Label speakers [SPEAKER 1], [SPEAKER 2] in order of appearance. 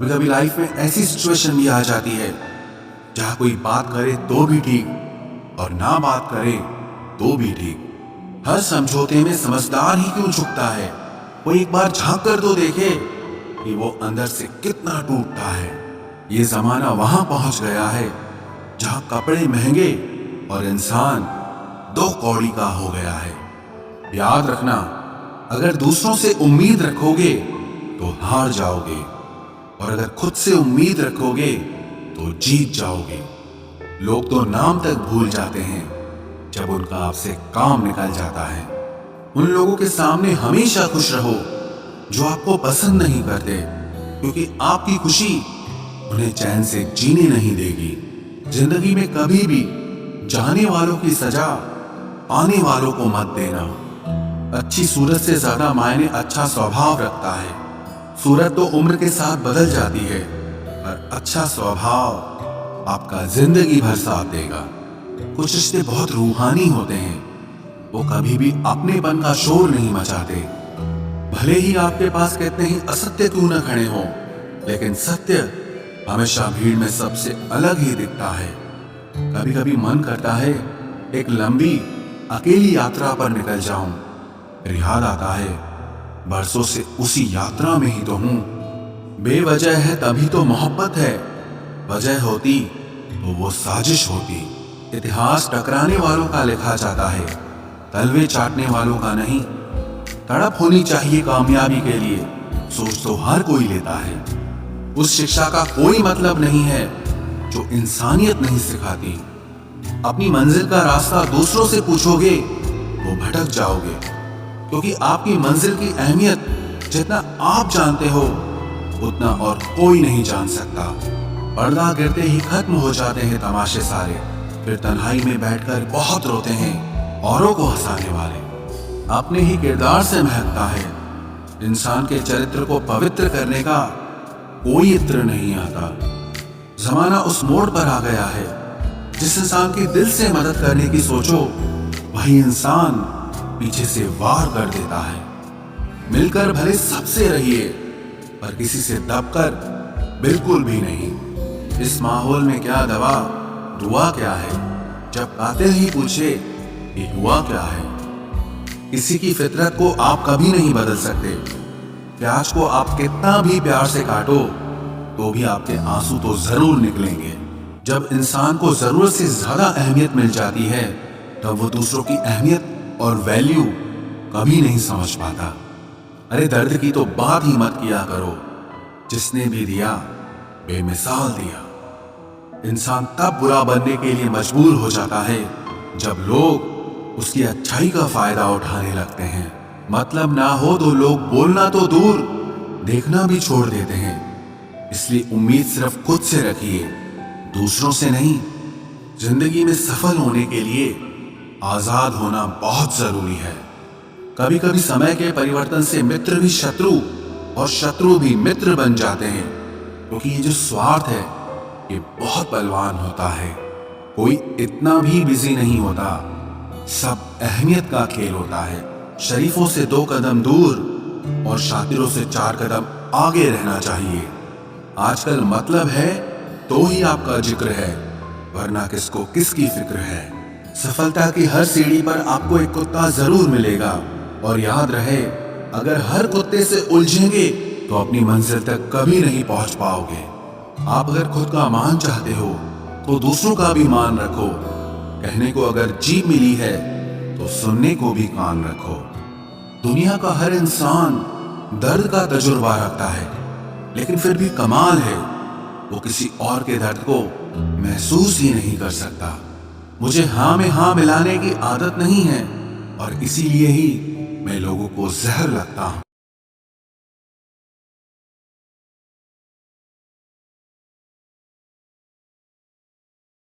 [SPEAKER 1] कभी कभी लाइफ में ऐसी सिचुएशन भी आ जाती है जहां कोई बात करे तो भी ठीक और ना बात करे तो भी ठीक। हर समझौते में समझदार ही क्यों झुकता है। वो एक बार झांक कर तो देखे कि वो अंदर से कितना टूटता है। ये जमाना वहां पहुंच गया है जहां कपड़े महंगे और इंसान दो कौड़ी का हो गया है। याद रखना, अगर दूसरों से उम्मीद रखोगे तो हार जाओगे और अगर खुद से उम्मीद रखोगे तो जीत जाओगे। लोग तो नाम तक भूल जाते हैं जब उनका आपसे काम निकल जाता है। उन लोगों के सामने हमेशा खुश रहो जो आपको पसंद नहीं करते, क्योंकि आपकी खुशी उन्हें चैन से जीने नहीं देगी। जिंदगी में कभी भी जाने वालों की सजा पाने वालों को मत देना। अच्छी सूरत से ज्यादा मायने अच्छा स्वभाव रखता है। सूरत तो उम्र के साथ बदल जाती है, पर अच्छा स्वभाव आपका जिंदगी भर साथ देगा। कुछ रिश्ते बहुत रूहानी होते हैं, वो कभी भी अपनेपन का शोर नहीं मचाते। भले ही आपके पास कितने ही असत्य क्यों न खड़े हों, लेकिन सत्य हमेशा भीड़ में सबसे अलग ही दिखता है। कभी कभी मन करता है एक लंबी अकेली यात्रा पर निकल जाऊं, फिर याद आता है बरसों से उसी यात्रा में ही तो हूं। बेवजह है तभी तो मोहब्बत है, वजह होती तो वो साजिश होती। इतिहास टकराने वालों का लिखा जाता है, तलवे चाटने वालों का नहीं। तड़प होनी चाहिए कामयाबी के लिए, सोच तो हर कोई लेता है। उस शिक्षा का कोई मतलब नहीं है जो इंसानियत नहीं सिखाती। अपनी मंजिल का रास्ता दूसरों से पूछोगे तो भटक जाओगे, क्योंकि आपकी मंजिल की अहमियत जितना आप जानते हो उतना और कोई नहीं जान सकता। पर्दा गिरते ही खत्म हो जाते हैं तमाशे सारे, फिर तन्हाई में बैठकर बहुत रोते हैं औरों को हंसाने वाले। अपने ही किरदार से महकता है। इंसान के चरित्र को पवित्र करने का कोई इत्र नहीं आता। जमाना उस मोड़ पर आ गया है जिस इंसान की दिल से मदद करने की सोचो, वही इंसान पीछे से वार कर देता है। मिलकर भले सबसे रहिए, पर किसी से दबकर बिल्कुल भी नहीं। इस माहौल में क्या दवा दुआ क्या है, जब कातिल ही पूछे कि हुआ क्या है। किसी की फितरत को आप कभी नहीं बदल सकते। प्याज को आप कितना भी प्यार से काटो तो भी आपके आंसू तो जरूर निकलेंगे। जब इंसान को जरूरत से ज्यादा अहमियत मिल जाती है तब वो दूसरों की अहमियत और वैल्यू कभी नहीं समझ पाता। अरे दर्द की तो बात ही मत किया करो, जिसने भी दिया बेमिसाल दिया। इंसान तब बुरा बनने के लिए मजबूर हो जाता है जब लोग उसकी अच्छाई का फायदा उठाने लगते हैं। मतलब ना हो तो लोग बोलना तो दूर, देखना भी छोड़ देते हैं। इसलिए उम्मीद सिर्फ खुद से रखिए, दूसरों से नहीं। जिंदगी में सफल होने के लिए आजाद होना बहुत जरूरी है। कभी कभी समय के परिवर्तन से मित्र भी शत्रु और शत्रु भी मित्र बन जाते हैं, क्योंकि ये जो स्वार्थ है ये बहुत बलवान होता है। कोई इतना भी बिजी नहीं होता, सब अहमियत का खेल होता है। शरीफों से 2 कदम दूर और शातिरों से 4 कदम आगे रहना चाहिए। आजकल मतलब है तो ही आपका जिक्र है, वरना किसको किसकी फिक्र है। सफलता की हर सीढ़ी पर आपको एक कुत्ता जरूर मिलेगा, और याद रहे अगर हर कुत्ते से उलझेंगे तो अपनी मंजिल तक कभी नहीं पहुंच पाओगे। आप अगर खुद का मान चाहते हो तो दूसरों का भी मान रखो। कहने को अगर जीभ मिली है तो सुनने को भी कान रखो। दुनिया का हर इंसान दर्द का तजुर्बा रखता है, लेकिन फिर भी कमाल है वो किसी और के दर्द को महसूस ही नहीं कर सकता। मुझे हाँ में हाँ मिलाने की आदत नहीं है, और इसीलिए ही मैं लोगों को जहर लगता हूं।